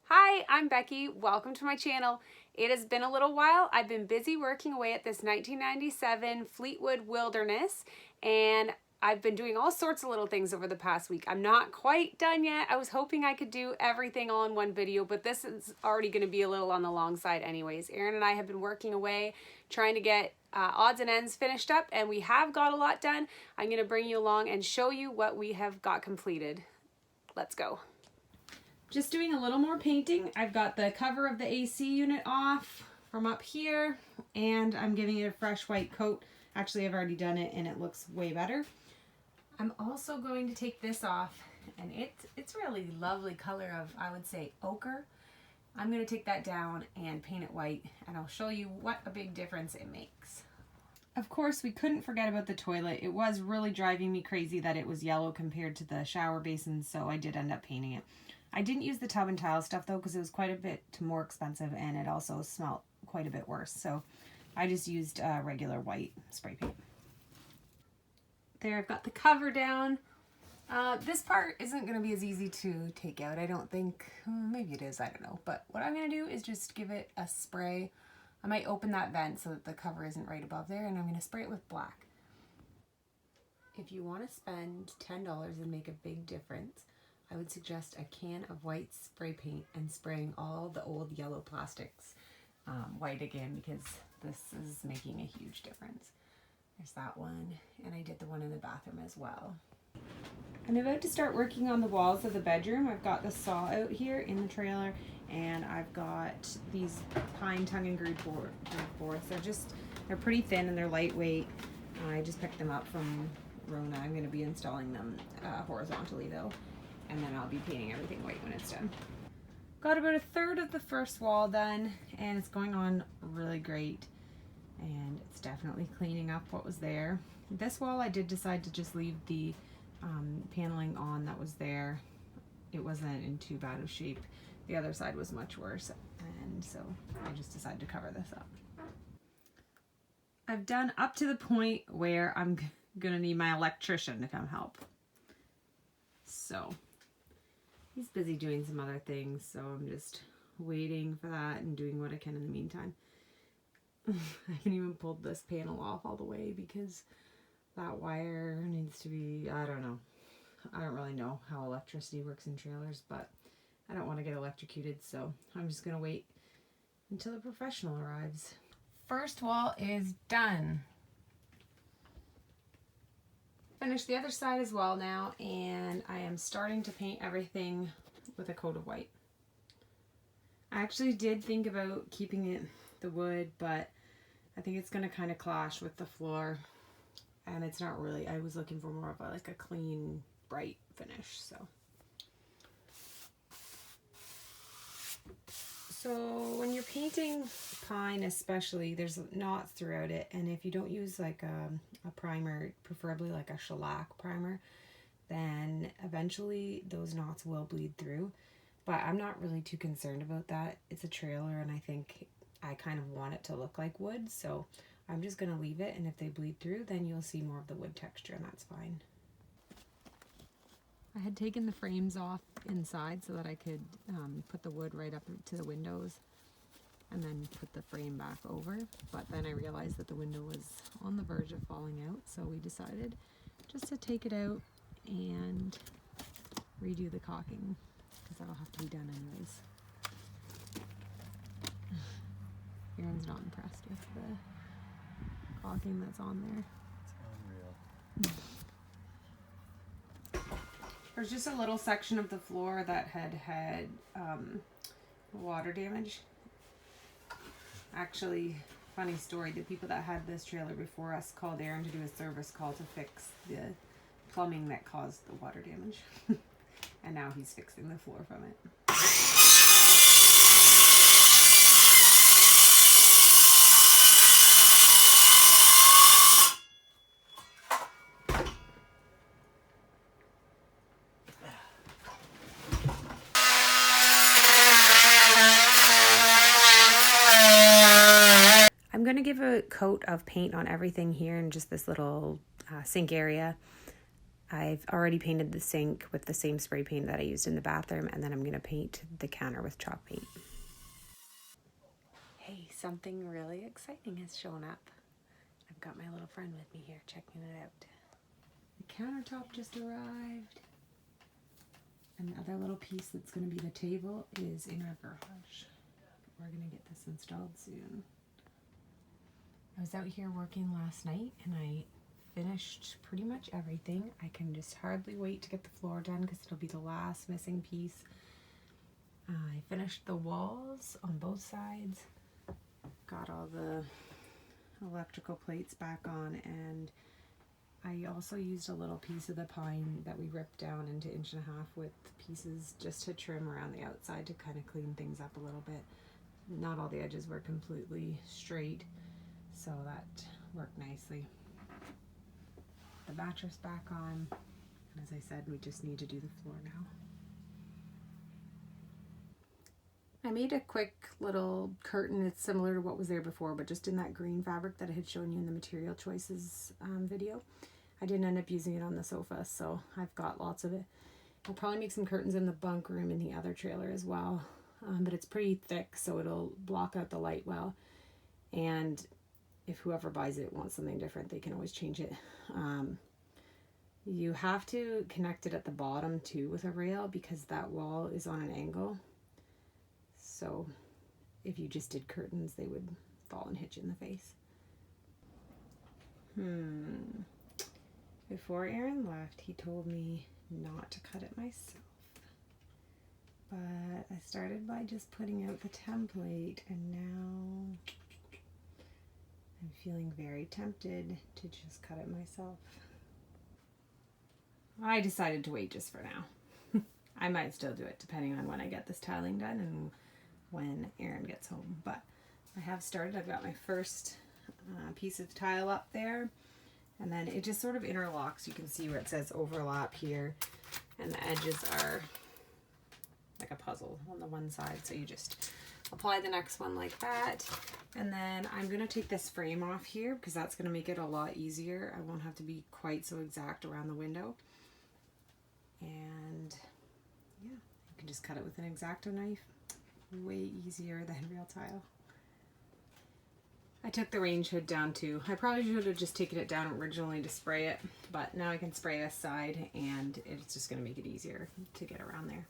Hi, I'm Becky. Welcome to my channel. It has been a little while. I've been busy working away at this 1997 Fleetwood Wilderness, and I've been doing all sorts of little things over the past week. I'm not quite done yet. I was hoping I could do everything all in one video, but this is already going to be a little on the long side anyways. Erin and I have been working away trying to get odds and ends finished up, and we have got a lot done. I'm going to bring you along and show you what we have got completed. Let's go. Just doing a little more painting. I've got the cover of the AC unit off from up here, and I'm giving it a fresh white coat. Actually, I've already done it and it looks way better. I'm also going to take this off, and it's really lovely color of, I would say, ochre. I'm going to take that down and paint it white, and I'll show you what a big difference it makes. Of course, we couldn't forget about the toilet. It was really driving me crazy that it was yellow compared to the shower basin, so I did end up painting it. I didn't use the tub and tile stuff though because it was quite a bit more expensive and it also smelled quite a bit worse. So I just used regular white spray paint. There, I've got the cover down. This part isn't going to be as easy to take out, I don't think. Maybe it is, I don't know. But what I'm going to do is just give it a spray. I might open that vent so that the cover isn't right above there, and I'm going to spray it with black. If you want to spend $10 and make a big difference, I would suggest a can of white spray paint and spraying all the old yellow plastics white again, because this is making a huge difference. There's that one, and I did the one in the bathroom as well. I'm about to start working on the walls of the bedroom. I've got the saw out here in the trailer, and I've got these pine tongue and groove boards. They're pretty thin and they're lightweight. I just picked them up from Rona. I'm going to be installing them horizontally though, and then I'll be painting everything white when it's done. Got about a third of the first wall done, and it's going on really great, and it's definitely cleaning up what was there. This wall I did decide to just leave the paneling on that was there. It wasn't in too bad of shape. The other side was much worse, and so I just decided to cover this up. I've done up to the point where I'm gonna need my electrician to come help. So he's busy doing some other things, so I'm just waiting for that and doing what I can in the meantime. I haven't even pulled this panel off all the way because that wire needs to be, I don't know. I don't really know how electricity works in trailers, but I don't want to get electrocuted, so I'm just going to wait until a professional arrives. First wall is done. Finished the other side as well now, and I am starting to paint everything with a coat of white. I actually did think about keeping it the wood, but I think it's going to kind of clash with the floor, and it's not really. I was looking for more of a clean, bright finish. So when you're painting pine especially, there's knots throughout it, and if you don't use like a primer, preferably like a shellac primer, then eventually those knots will bleed through. But I'm not really too concerned about that. It's a trailer, and I think I kind of want it to look like wood, so I'm just going to leave it, and if they bleed through, then you'll see more of the wood texture, and that's fine. I had taken the frames off inside so that I could put the wood right up to the windows and then put the frame back over, but then I realized that the window was on the verge of falling out, so we decided just to take it out and redo the caulking, because that'll have to be done anyways. Erin's not impressed with the caulking that's on there. It's unreal. There's just a little section of the floor that had water damage. Actually, funny story, the people that had this trailer before us called Erin to do a service call to fix the plumbing that caused the water damage. And now he's fixing the floor from it. I'm going to give a coat of paint on everything here in just this little sink area. I've already painted the sink with the same spray paint that I used in the bathroom, and then I'm going to paint the counter with chalk paint. Hey, something really exciting has shown up. I've got my little friend with me here checking it out. The countertop just arrived. And the other little piece that's going to be the table is in our garage. We're going to get this installed soon. I was out here working last night and I finished pretty much everything. I can just hardly wait to get the floor done because it'll be the last missing piece. I finished the walls on both sides. Got all the electrical plates back on, and I also used a little piece of the pine that we ripped down into 1.5 inch width pieces just to trim around the outside to kind of clean things up a little bit. Not all the edges were completely straight, so that worked nicely. The mattress back on, and as I said, we just need to do the floor now. I made a quick little curtain. It's similar to what was there before, but just in that green fabric that I had shown you in the material choices video. I didn't end up using it on the sofa, so I've got lots of it. I'll probably make some curtains in the bunk room in the other trailer as well, but it's pretty thick, so it'll block out the light well. And if whoever buys it wants something different, they can always change it. You have to connect it at the bottom too with a rail because that wall is on an angle. So if you just did curtains, they would fall and hit you in the face. Before Aaron left, he told me not to cut it myself. But I started by just putting out the template, and now I'm feeling very tempted to just cut it myself. I decided to wait just for now. I might still do it depending on when I get this tiling done and when Aaron gets home. But I have started. I've got my first piece of tile up there. And then it just sort of interlocks. You can see where it says overlap here. And the edges are like a puzzle on the one side. So you just apply the next one like that. And then I'm going to take this frame off here because that's going to make it a lot easier. I won't have to be quite so exact around the window. And yeah, you can just cut it with an X-Acto knife. Way easier than real tile. I took the range hood down too. I probably should have just taken it down originally to spray it, but now I can spray this side and it's just going to make it easier to get around there.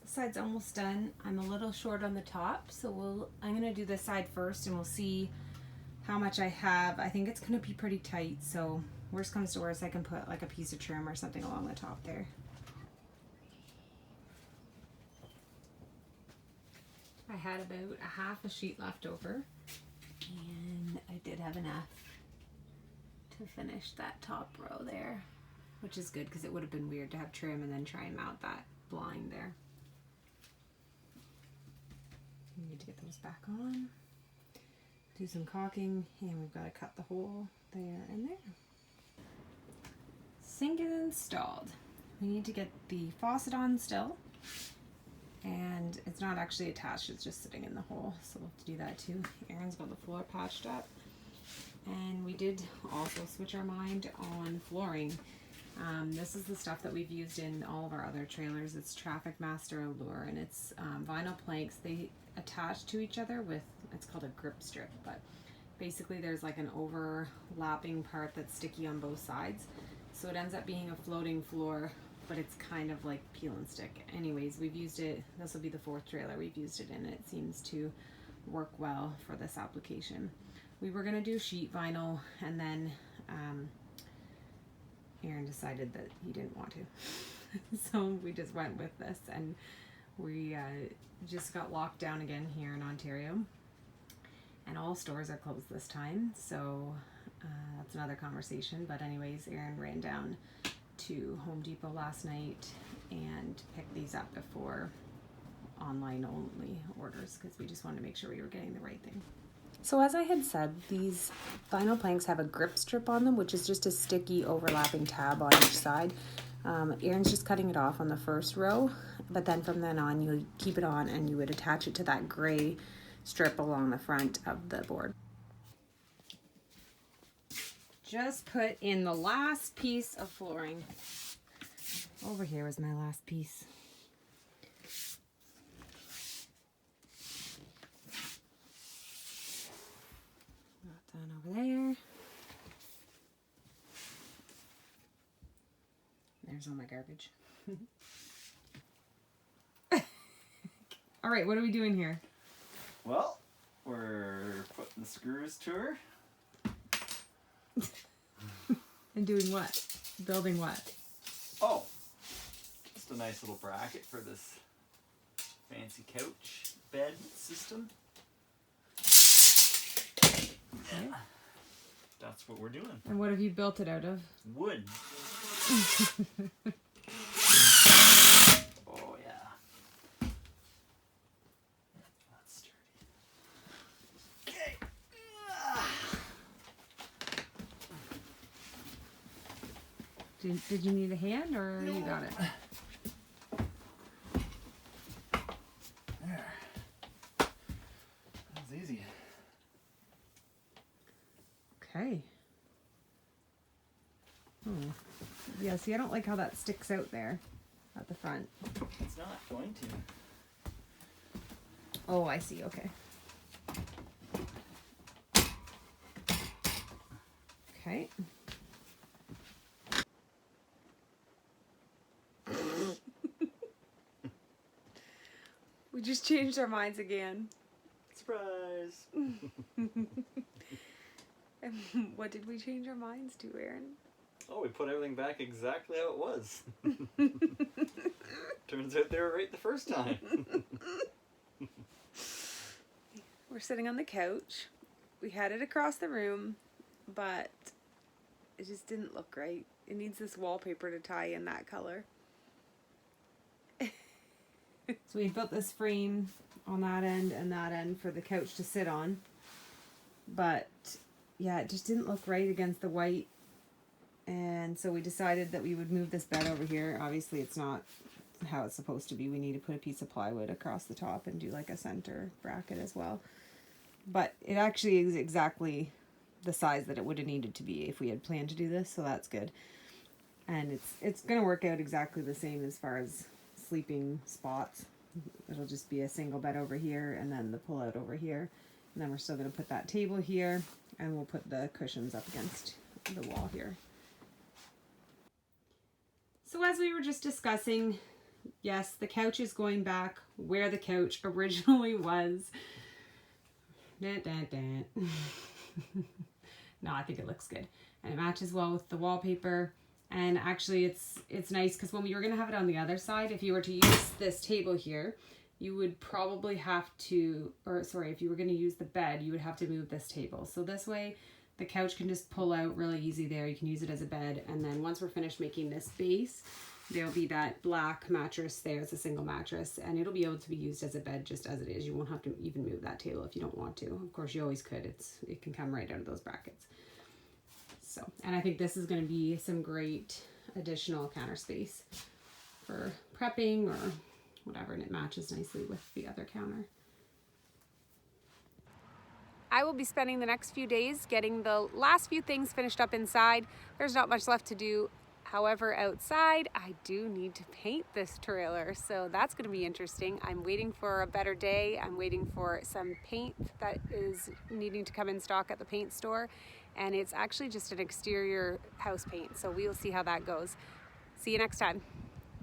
This side's almost done. I'm a little short on the top, so I'm going to do this side first and we'll see how much I have. I think it's going to be pretty tight, so worst comes to worst, I can put like a piece of trim or something along the top there. I had about a half a sheet left over, and I did have enough to finish that top row there, which is good because it would have been weird to have trim and then try and mount that blind there. We need to get those back on, do some caulking, and we've got to cut the hole there and there. Sink is installed. We need to get the faucet on still. And it's not actually attached, it's just sitting in the hole, so we'll have to do that too. Aaron's got the floor patched up, and we did also switch our mind on flooring. This is the stuff that we've used in all of our other trailers. It's Traffic Master Allure, and it's vinyl planks. They attach to each other with, it's called a grip strip, but basically there's like an overlapping part that's sticky on both sides, so it ends up being a floating floor, but it's kind of like peel and stick. Anyways, we've used it, this will be the 4th trailer we've used it in, and it seems to work well for this application. We were gonna do sheet vinyl, and then Aaron decided that he didn't want to. So we just went with this, and we just got locked down again here in Ontario. And all stores are closed this time, so that's another conversation. But anyways, Aaron ran down to Home Depot last night and picked these up before online only orders because we just wanted to make sure we were getting the right thing. So as I had said, these vinyl planks have a grip strip on them, which is just a sticky overlapping tab on each side. Aaron's just cutting it off on the first row, but then from then on you keep it on and you would attach it to that gray strip along the front of the board. just put in the last piece of flooring. Over here was my last piece. Got done over there. There's all my garbage. All right, what are we doing here? Well, we're putting the screws to her. And doing what? Building what? Oh, just a nice little bracket for this fancy couch bed system. Yeah, that's what we're doing. And what have you built it out of? Wood. Oh yeah. That's sturdy. Okay. Did you need a hand or you got it? There. That was easy. Okay. Oh. Yeah, see, I don't like how that sticks out there at the front. It's not going to. Oh, I see. Okay. Okay. We just changed our minds again. Surprise! What did we change our minds to, Aaron? Oh, we put everything back exactly how it was. Turns out they were right the first time. We're sitting on the couch. We had it across the room, but it just didn't look right. It needs this wallpaper to tie in that color. So we built this frame on that end and that end for the couch to sit on. But yeah, it just didn't look right against the white. And so we decided that we would move this bed over here. Obviously it's not how it's supposed to be. We need to put a piece of plywood across the top and do like a center bracket as well. But it actually is exactly the size that it would have needed to be if we had planned to do this, so that's good. And it's going to work out exactly the same as far as sleeping spots. It'll just be a single bed over here and then the pull out over here. And then we're still going to put that table here and we'll put the cushions up against the wall here. So as we were just discussing, yes, the couch is going back where the couch originally was. No, I think it looks good. And it matches well with the wallpaper. And actually it's nice because when we were going to have it on the other side, if you were to use this table here, you would probably have to, or sorry, if you were going to use the bed, you would have to move this table. So this way the couch can just pull out really easy there. You can use it as a bed. And then once we're finished making this base, there'll be that black mattress there. It's a single mattress and it'll be able to be used as a bed just as it is. You won't have to even move that table if you don't want to. Of course, you always could. It can come right out of those brackets. So, and I think this is going to be some great additional counter space for prepping or whatever, and it matches nicely with the other counter. I will be spending the next few days getting the last few things finished up inside. There's not much left to do. However, outside, I do need to paint this trailer, so that's going to be interesting. I'm waiting for a better day. I'm waiting for some paint that is needing to come in stock at the paint store, and it's actually just an exterior house paint, so we'll see how that goes. See you next time.